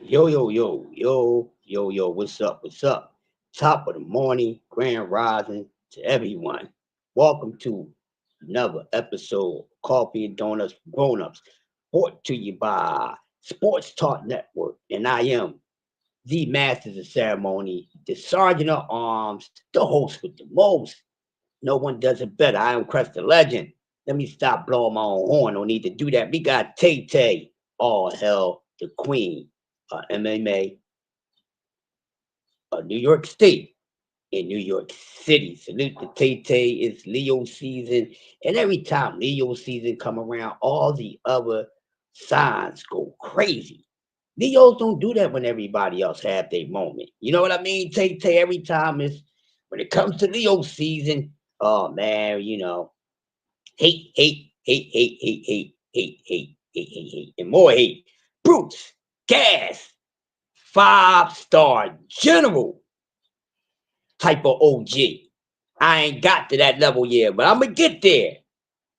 Yo, yo, yo, yo, yo, yo, what's up? What's up? Top of the morning, grand rising to everyone. Welcome to another episode of Coffee and Donuts for Grown-Ups, brought to you by Sports Talk Network. And I am the Masters of Ceremony, the Sergeant of Arms, the host with the most. No one does it better. I am Crest the Legend. Let me stop blowing my own horn. Don't need to do that. We got Tay Tay, all hell, the queen, MMA, New York State in New York City. Salute to Tay Tay. It's Leo season. And every time Leo season come around, all the other signs go crazy. Leos don't do that when everybody else have their moment. You know what I mean? Tay Tay, every time it's when it comes to Leo season, oh man, hate, hate, hate, hate, hate, hate, hate, hate, hate, hate, hate, and more hate. Bruce, gas, 5-star general type of OG. I ain't got to that level yet, but I'm gonna get there.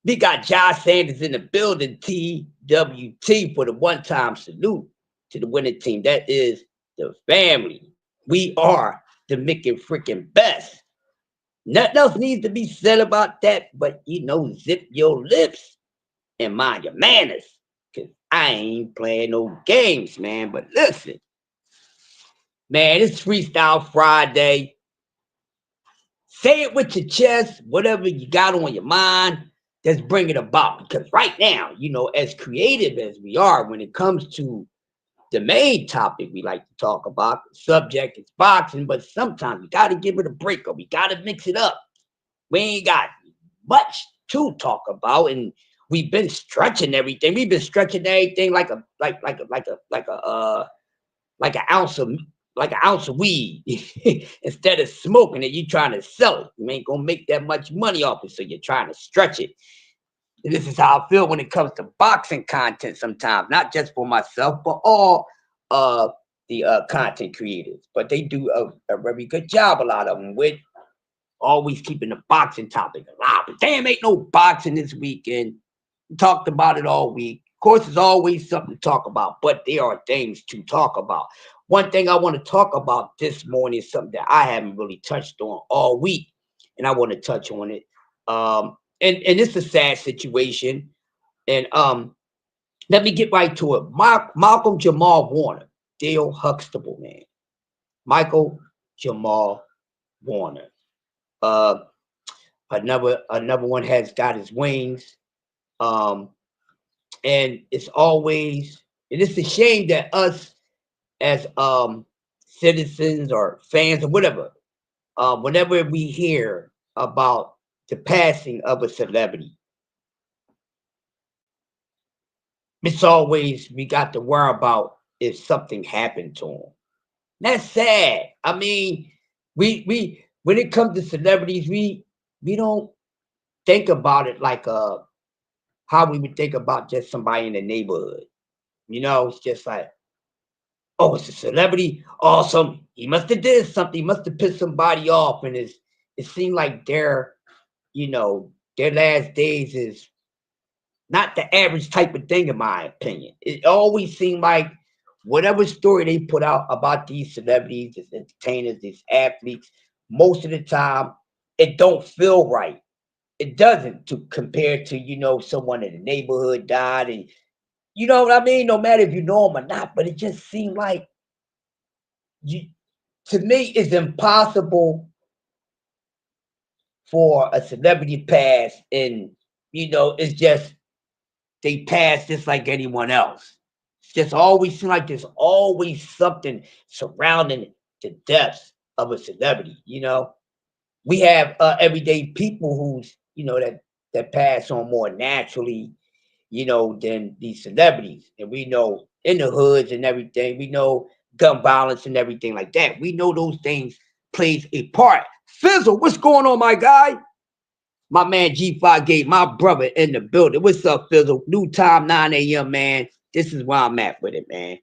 We got Josh Sanders in the building, TWT, for the one-time salute to the winning team. That is the family. We are the Mickey freaking best. Nothing else needs to be said about that, but zip your lips and mind your manners. Cause I ain't playing no games, man. But listen, man, it's Freestyle Friday. Say it with your chest, whatever you got on your mind, just bring it about. Because right now, as creative as we are when it comes to the main topic we like to talk about, the subject is boxing, but sometimes we got to give it a break or we got to mix it up. We ain't got much to talk about, and we've been stretching everything. We've been stretching everything like an ounce of weed. Instead of smoking it, you trying to sell it. You ain't gonna make that much money off it, so you're trying to stretch it. And this is how I feel when it comes to boxing content sometimes, not just for myself, but all the content creators. But they do a very good job, a lot of them, with always keeping the boxing topic alive. But damn, ain't no boxing this weekend. We talked about it all week. Of course, there's always something to talk about, but there are things to talk about. One thing I want to talk about this morning is something that I haven't really touched on all week, and I want to touch on it. And it's a sad situation. And let me get right to it. Malcolm Jamal Warner, Dale Huxtable, man. Michael Jamal Warner. Uh, another one has got his wings. Um, and it's a shame that us as citizens or fans or whatever, whenever we hear about the passing of a celebrity, it's always we got to worry about if something happened to him. That's sad. I mean, we when it comes to celebrities, we don't think about it like how we would think about just somebody in the neighborhood. It's just like, oh, it's a celebrity. Awesome. He must have did something. He must have pissed somebody off. And it seemed like their last days is not the average type of thing, in my opinion. It always seemed like whatever story they put out about these celebrities, these entertainers, these athletes, most of the time, it don't feel right. It doesn't to compare to, someone in the neighborhood died and you know what I mean? No matter if you know them or not, but it just seemed like you to me it's impossible for a celebrity pass and it's just they pass just like anyone else. It's just always seems like there's always something surrounding the deaths of a celebrity. We have everyday people who's that pass on more naturally, than these celebrities. And we know in the hoods and everything, we know gun violence and everything like that. We know those things plays a part. Fizzle, what's going on, my guy? My man G5 gave my brother in the building. What's up, Fizzle? New time, 9 a.m., man. This is where I'm at with it, man.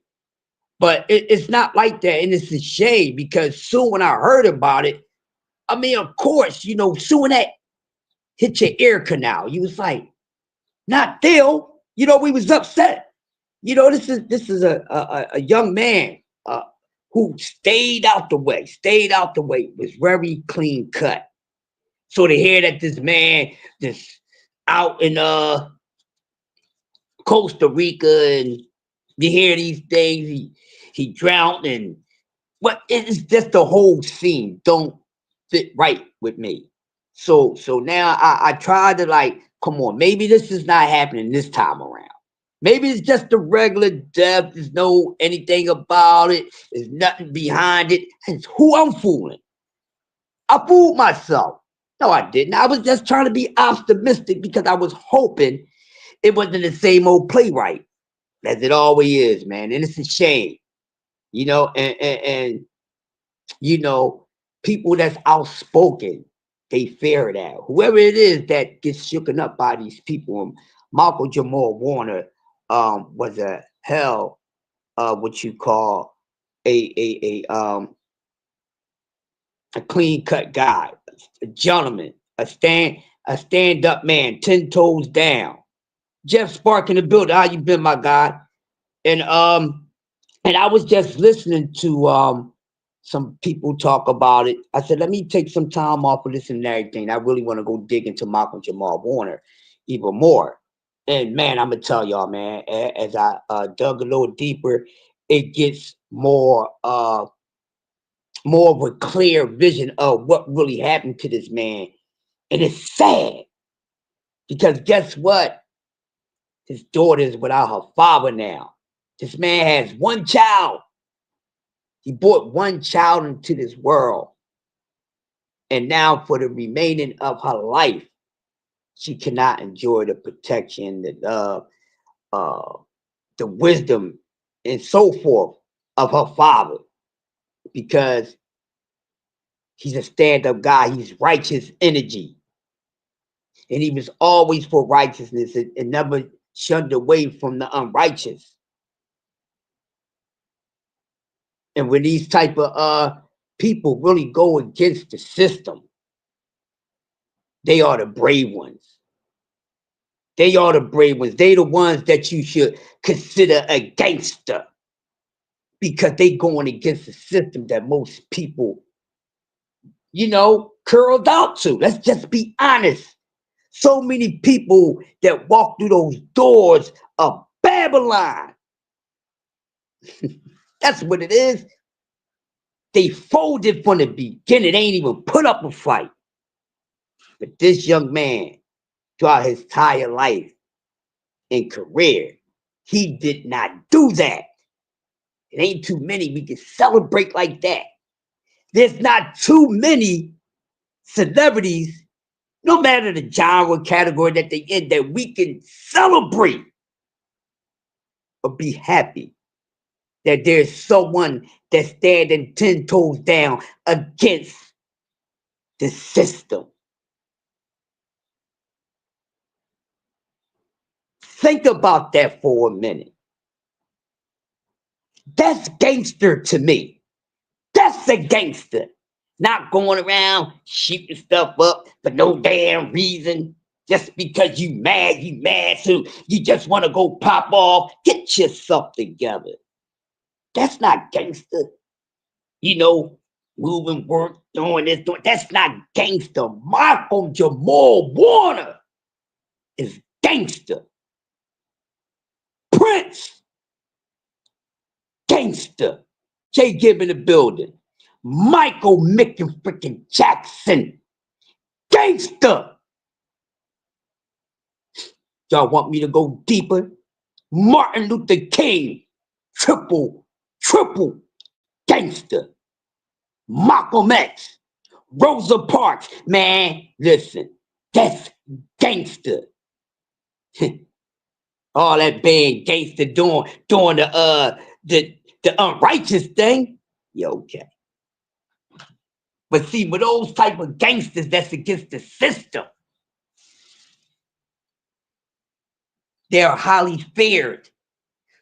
But it's not like that. And it's a shame because soon when I heard about it, I mean, of course, soon that hit your ear canal. You was like, not Phil. We was upset. This is a young man uh, who stayed out the way, was very clean cut. So to hear that this man just out in Costa Rica, and you hear these things, he drowned, and what it's just the whole scene don't fit right with me. So now I try to like, come on, maybe this is not happening this time around. Maybe it's just a regular death. There's no anything about it. There's nothing behind it. It's who I'm fooling. I fooled myself. No, I didn't. I was just trying to be optimistic because I was hoping it wasn't the same old playwright as it always is, man. And it's a shame, and you know, people that's outspoken, they fear that. Whoever it is that gets shooken up by these people, Michael Jamal Warner was a hell what you call a clean cut guy, a gentleman, a stand up man, 10 toes down. Jeff Spark in the building. How you been, my guy? And I was just listening to some people talk about it. I said, let me take some time off of this and everything. I really want to go dig into Malcolm Jamal Warner even more. And man, I'm gonna tell y'all, man, as I dug a little deeper, it gets more of a clear vision of what really happened to this man. And it's sad because guess what? His daughter is without her father now. This man has one child. He brought one child into this world. And now, for the remaining of her life, she cannot enjoy the protection, uh, the wisdom, and so forth of her father because he's a stand up guy. He's righteous energy. And he was always for righteousness and never shunned away from the unrighteous. And when these type of people really go against the system, they are the brave ones. They are the brave ones. They the ones that you should consider a gangster because they going against the system that most people, curled out to. Let's just be honest. So many people that walk through those doors of Babylon. That's what it is. They folded from the beginning. They ain't even put up a fight. But this young man, throughout his entire life and career, he did not do that. It ain't too many we can celebrate like that. There's not too many celebrities, no matter the genre category that they in, that we can celebrate or be happy that there's someone that's standing 10 toes down against the system. Think about that for a minute. That's gangster to me. That's a gangster. Not going around shooting stuff up for no damn reason. Just because you mad, so you just want to go pop off. Get yourself together. That's not gangster. You know, moving work, doing this, doing that's not gangster. Michael Jamal Warner is gangster. Prince, gangster. Jay Gibb in the building. Michael Mickey freaking Jackson, gangster. Y'all want me to go deeper? Martin Luther King, triple gangster. Malcolm X, Rosa Parks, man, listen, that's gangster. All that being gangster doing the unrighteous thing. Yeah, okay. But see, with those type of gangsters that's against the system, they are highly feared.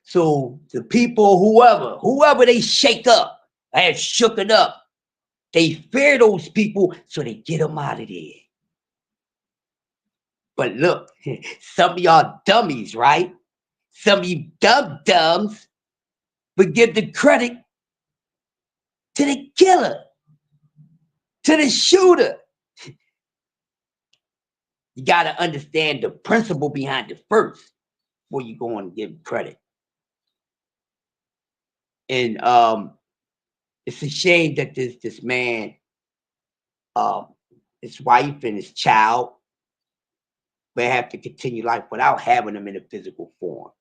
So the people, whoever they shake up, have shook it up, they fear those people, so they get them out of there. But look, some of y'all dummies, right? Some of you dum-dums would give the credit to the killer, to the shooter. You got to understand the principle behind it first before you go on and give credit. And it's a shame that this man, um, his wife and his child may have to continue life without having them in a physical form.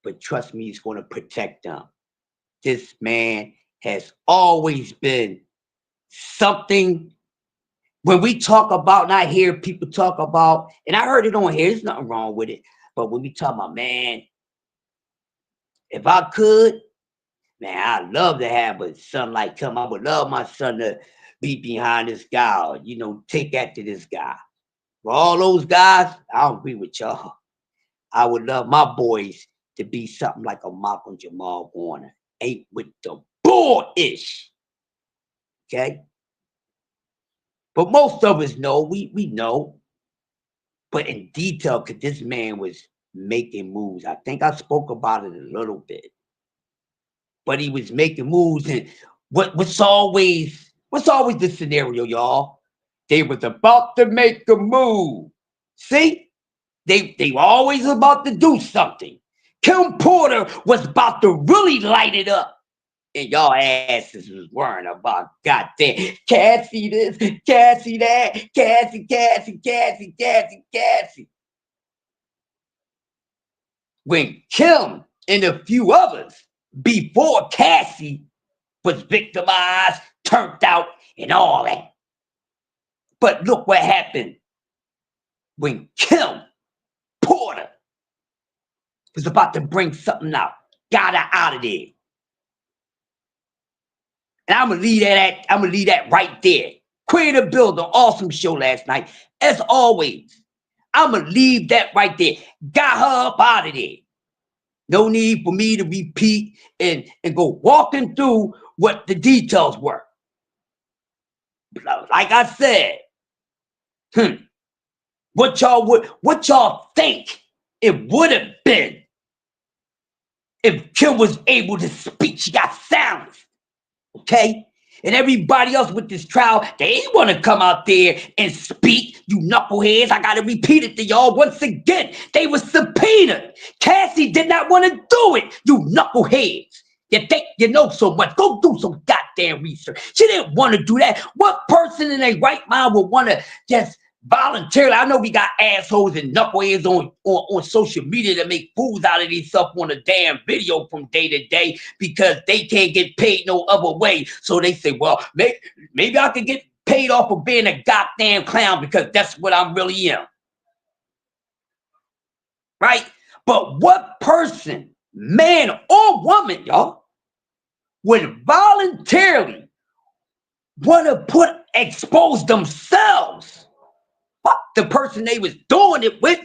But trust me, he's going to protect them. This man has always been something. When we talk about, and I hear people talk about, and I heard it on here, there's nothing wrong with it. But when we talk about, man, if I could, man, I'd love to have a son like him. I would love my son to be behind this guy, or, take after this guy. For all those guys, I agree with y'all. I would love my boys to be something like a Malcolm Jamal Warner. Ain't with the bullish. Okay? But most of us know, we know, but in detail, because this man was making moves. I think I spoke about it a little bit. But he was making moves, and what's always the scenario, y'all? They was about to make a move. See? They were always about to do something. Kim Porter was about to really light it up. And y'all asses was worrying about goddamn Cassie this, Cassie that, Cassie. When Kim and a few others before Cassie was victimized, turned out, and all that. But look what happened when Kim Porter was about to bring something out, got her out of there. And I'm gonna leave that right there. Queen of the Builder, awesome show last night. As always, I'm gonna leave that right there. Got her up out of there. No need for me to repeat and go walking through what the details were. Like I said, what y'all think it would have been if Kim was able to speak? She got silenced. Okay? And everybody else with this trial, they ain't want to come out there and speak, you knuckleheads. I got to repeat it to y'all once again. They were subpoenaed. Cassie did not want to do it, you knuckleheads. You think you know so much. Go do some goddamn research. She didn't want to do that. What person in their right mind would want to just voluntarily? I know we got assholes and knuckleheads on social media that make fools out of themselves on a damn video from day to day because they can't get paid no other way. So they say, well, maybe I could get paid off of being a goddamn clown because that's what I really am. Right? But what person, man or woman, y'all, would voluntarily want to expose themselves? Fuck the person they was doing it with.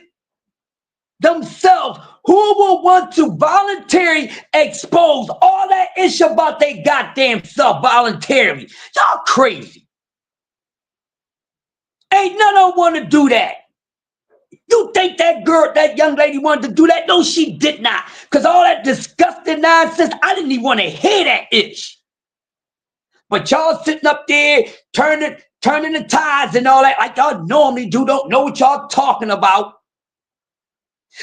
Themselves. Who will want to voluntarily expose all that ish about their goddamn self voluntarily? Y'all crazy. Ain't none of them want to do that. You think that young lady wanted to do that? No, she did not. Because all that disgusting nonsense, I didn't even want to hear that ish. But y'all sitting up there turning the tides and all that like y'all normally do, don't know what y'all talking about.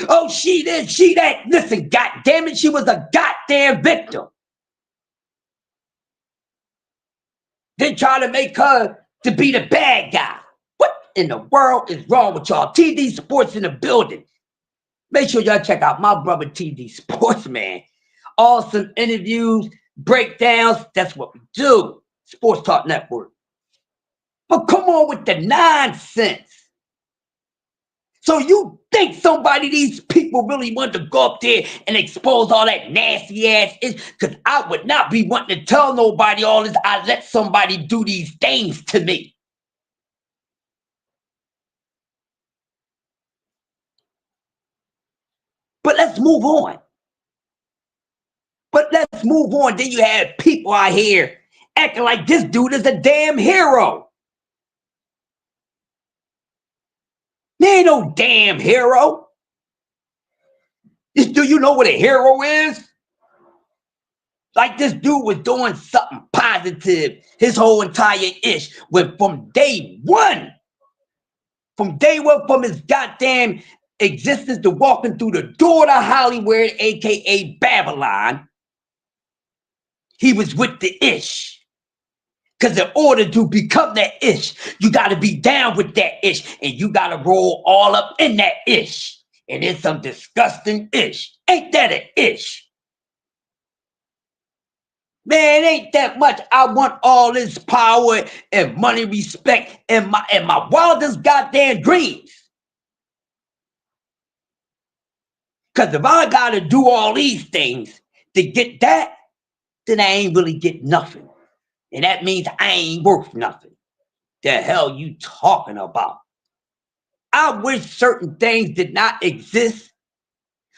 Oh, she this, she that. Listen, goddamn it, she was a goddamn victim. Then try to make her to be the bad guy. What in the world is wrong with y'all? TD Sports in the building. Make sure y'all check out my brother TD Sports, man. Awesome interviews, breakdowns. That's what we do. Sports Talk Network. But come on with the nonsense. So you think these people really want to go up there and expose all that nasty ass? Because I would not be wanting to tell nobody all this. I let somebody do these things to me. But let's move on. Then you have people out here acting like this dude is a damn hero. There ain't no damn hero. Do you know what a hero is? Like this dude was doing something positive his whole entire ish. When from day one, from his goddamn existence to walking through the door to Hollywood, aka Babylon, he was with the ish. Because in order to become that ish, you got to be down with that ish, and you got to roll all up in that ish. And it's some disgusting ish. Ain't that an ish? Man, ain't that much. I want all this power and money, respect, and my wildest goddamn dreams. Because if I gotta do all these things to get that, then I ain't really get nothing. And that means I ain't worth nothing. The hell you talking about? I wish certain things did not exist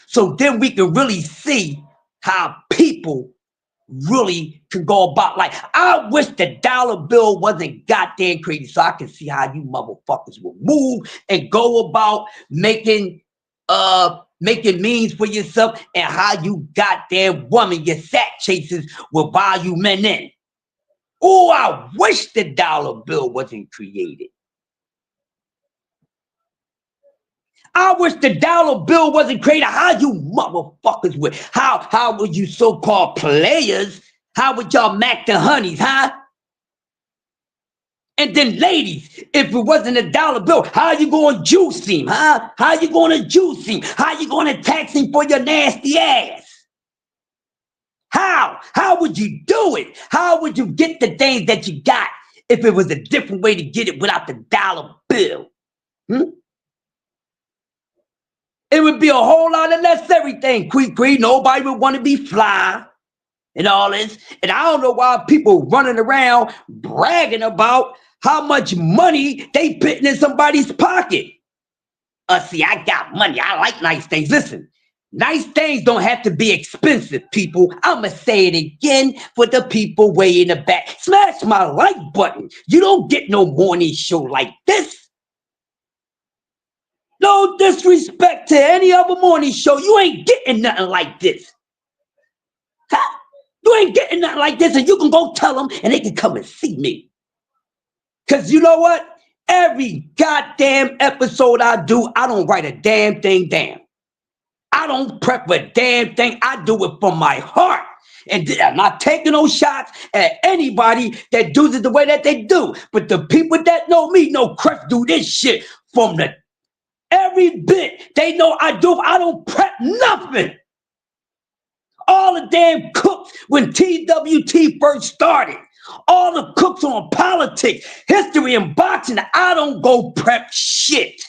so then we can really see how people really can go about life. I wish the dollar bill wasn't goddamn crazy so I can see how you motherfuckers will move and go about making means for yourself and how you goddamn woman your sack chases will buy you men in. Oh, I wish the dollar bill wasn't created. I wish the dollar bill wasn't created. How you motherfuckers would, how would you so-called players, how would y'all mac the honeys, huh? And then ladies, if it wasn't a dollar bill, how you going to juice him, huh? How you going to juice him? How you going to tax him for your nasty ass? How? How would you do it? How would you get the things that you got if it was a different way to get it without the dollar bill? Hmm? It would be a whole lot of less everything. Quick, nobody would want to be fly and all this. And I don't know why people running around bragging about how much money they putting in somebody's pocket. See, I got money. I like nice things. Listen, nice things don't have to be expensive, people. I'ma say it again for the people way in the back. Smash my like button. You don't get no morning show like this. No disrespect to any other morning show. You ain't getting nothing like this. Huh? You ain't getting nothing like this, and you can go tell them, and they can come and see me. Because you know what? Every goddamn episode I do, I don't write a damn thing down. I don't prep a damn thing. I do it from my heart. And I'm not taking no shots at anybody that does it the way that they do. But the people that know me know Chris do this shit from the every bit. They know I do. I don't prep nothing. All the damn cooks when TWT first started. All the cooks on politics, history, and boxing. I don't go prep shit.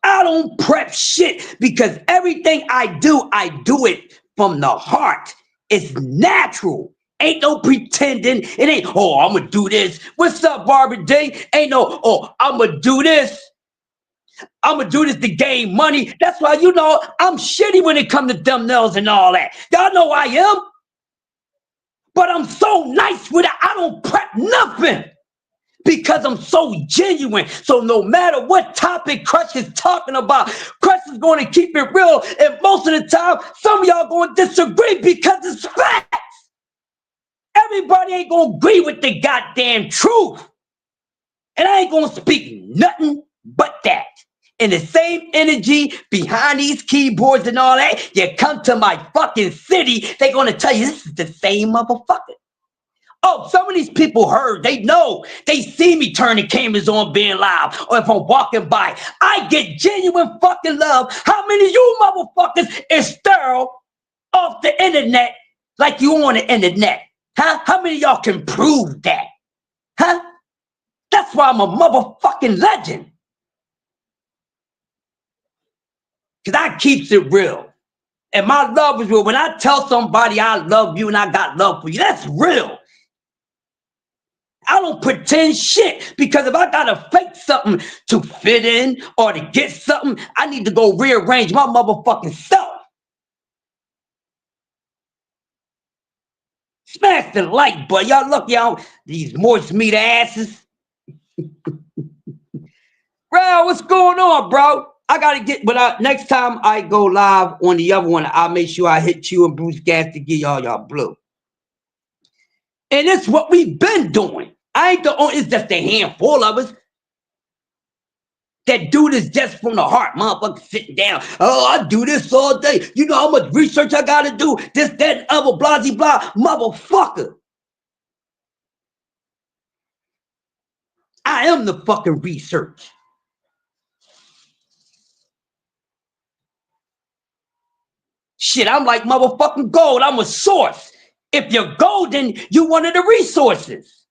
I don't prep shit because everything I do it from the heart. It's natural. Ain't no pretending. It ain't, oh, I'm gonna do this. What's up, Barbara Day? Ain't no, oh, I'm gonna do this. I'm gonna do this to gain money. That's why you know I'm shitty when it comes to thumbnails and all that. Y'all know I am. But I'm so nice with it. I don't prep nothing. Because I'm so genuine. So no matter what topic Crush is talking about, Crush is going to keep it real. And most of the time, some of y'all going to disagree because it's facts. Everybody ain't going to agree with the goddamn truth. And I ain't going to speak nothing but that. And the same energy behind these keyboards and all that, you come to my fucking city, they going to tell you this is the same motherfucker. Oh, some of these people heard, they know, they see me turning cameras on being live, or if I'm walking by, I get genuine fucking love. How many of you motherfuckers is sterile off the internet like you on the internet? Huh? How many of y'all can prove that? Huh? That's why I'm a motherfucking legend. Because I keeps it real. And my love is real. When I tell somebody I love you and I got love for you, that's real. I don't pretend shit because if I gotta fake something to fit in or to get something, I need to go rearrange my motherfucking self. Smash the like button. Y'all look, y'all, these moist meat asses. Bro, what's going on, bro? I gotta get, but next time I go live on the other one, I'll make sure I hit you and Bruce Gas to give y'all blue. And it's what we've been doing. I ain't the only, it's just a handful of us that do this just from the heart. Motherfucker sitting down. Oh, I do this all day. You know how much research I gotta do? This, that, and other, blah, blah, blah. Motherfucker. I am the fucking research. Shit, I'm like motherfucking gold. I'm a source. If you're golden, you one of the resources.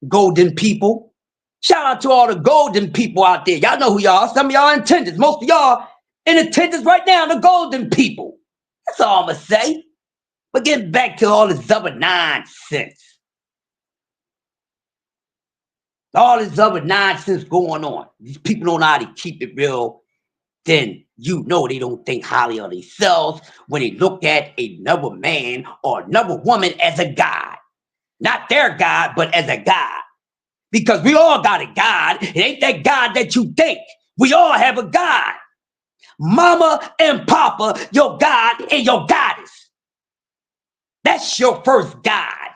Golden people. Shout out to all the golden people out there. Y'all know who y'all are. Some of y'all in attendance. Most of y'all in attendance right now, the golden people. That's all I'm going to say. But getting back to all this other nonsense. All this other nonsense going on. These people don't know how to keep it real. Then you know they don't think highly of themselves when they look at another man or another woman as a god. Not their God, but as a God. Because we all got a God. It ain't that God that you think. We all have a God. Mama and Papa, your God and your goddess. That's your first God.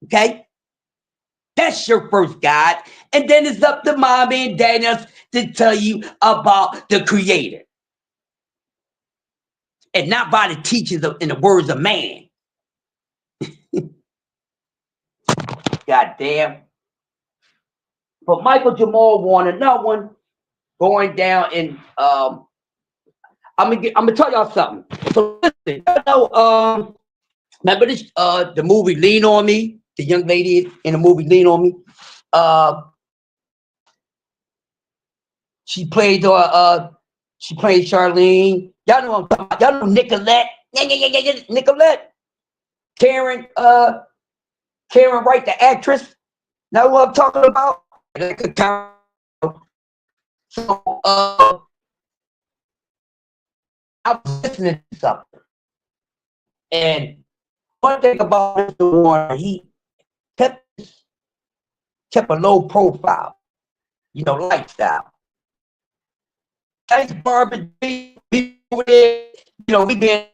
Okay? That's your first God. And then it's up to mommy and daddy to tell you about the creator. And not by the teachings in the words of man. God damn. But Michael Jamal Warner, another one going down in I'm gonna tell y'all something. So listen, you know, remember this the movie Lean on Me? The young lady in the movie Lean on Me. Uh she played Charlene. Y'all know what I'm talking about. Y'all know Nicolette. Yeah. Nicolette. Karen Wright, the actress. Know what I'm talking about? So I was listening to something. And one thing about Mr. Warner, he kept a low profile, lifestyle. Thanks, Barbara. We over there, we been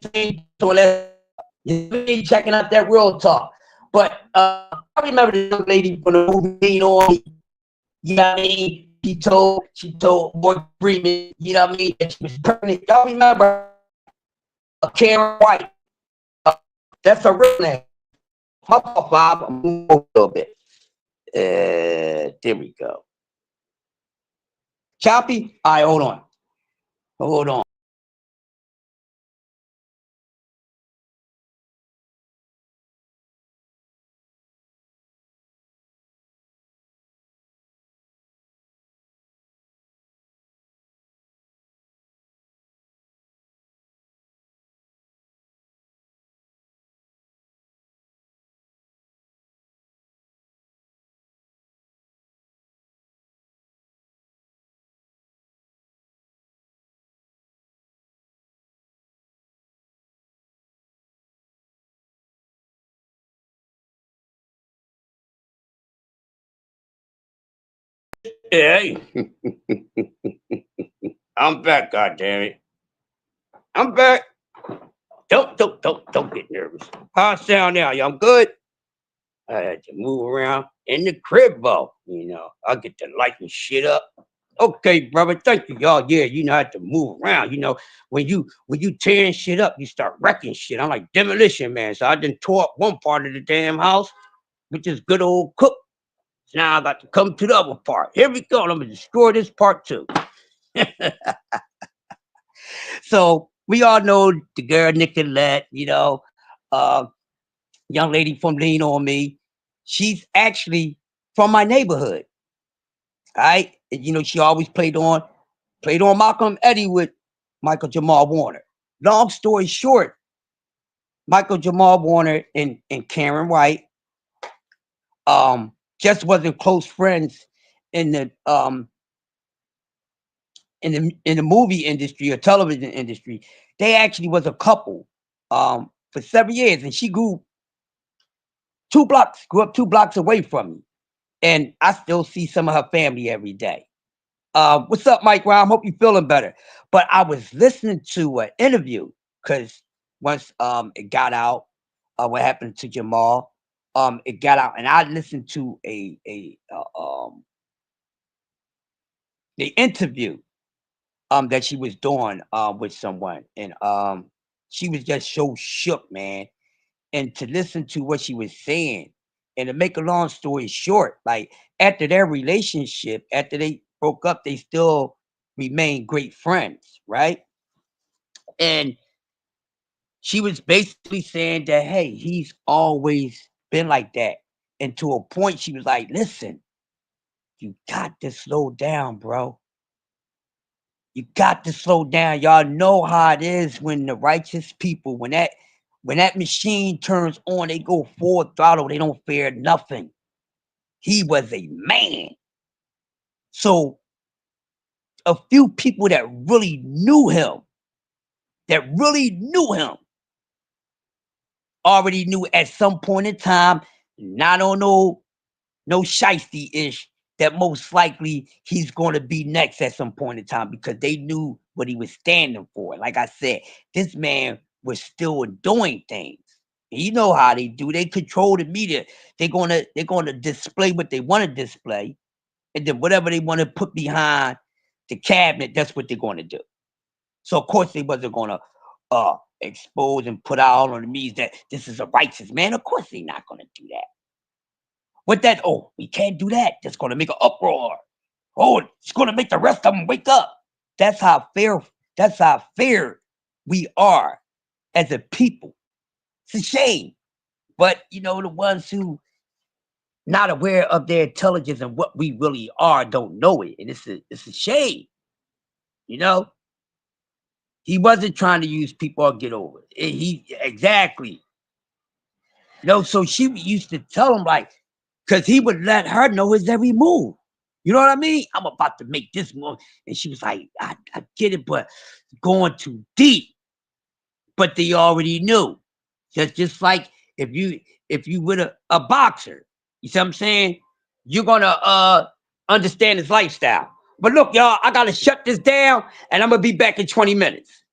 so that's checking out that real talk. But I remember the young lady from the movie Lean on Me. You know what I mean? She told Morgan Freeman, you know what I mean, that she was pregnant. Y'all remember Karen White? That's her real name. My fault, Bob. I'm moving a little bit. There we go. Choppy? All right, hold on. Hold on. Hey, I'm back, goddammit. I'm back. Don't get nervous. How I sound now? Y'all good? I had to move around in the crib, though. I get to lighten shit up. Okay, brother. Thank you, y'all. Yeah, I have to move around. When you tearing shit up, you start wrecking shit. I'm like demolition man. So I done tore up one part of the damn house with this good old cook. So now I got to come to the other part. Here we go. I'm gonna destroy this part too. So we all know the girl Nicolette, uh, young lady from Lean on Me. She's actually from my neighborhood. All right. And, she always played on Malcolm Eddie with Michael Jamal Warner. Long story short, Michael Jamal Warner and Karen White just wasn't close friends in the in the movie industry or television industry. They actually was a couple for 7 years, and she grew up 2 blocks away from me, and I still see some of her family every day. What's up, Mike Ram? Hope you're feeling better. But I was listening to an interview because once it got out, what happened to Jamal, it got out, and I listened to the interview that she was doing with someone, and she was just so shook, man. And to listen to what she was saying, and to make a long story short, like after their relationship, after they broke up, they still remained great friends, right? And she was basically saying that, hey, he's always been like that. And to a point, she was like, listen, you got to slow down, bro. You got to slow down. Y'all know how it is when the righteous people, when that machine turns on, they go full throttle. They don't fear nothing. He was a man. So a few people that really knew him, already knew at some point in time, not on no shiesty ish, that most likely he's going to be next at some point in time because they knew what he was standing for. Like I said, this man was still doing things. And you know how they do. They control the media. They're gonna display what they want to display, and then whatever they want to put behind the cabinet, that's what they're going to do. So of course they wasn't gonna expose and put out on the media that this is a righteous man. Of course they're not gonna do that. With that, oh, we can't do that. That's gonna make an uproar. Oh, it's gonna make the rest of them wake up. That's how fair. That's how fair we are as a people. It's a shame, but the ones who not aware of their intelligence and what we really are don't know it, and it's a shame. You know, he wasn't trying to use people or get over it. He exactly. So she used to tell him like, because he would let her know his every move. You know what I mean? I'm about to make this move, and she was like, I get it, but going too deep. But they already knew. Just like if you with a boxer, you see what I'm saying? You're gonna understand his lifestyle. But look, y'all, I gotta shut this down, and I'm gonna be back in 20 minutes.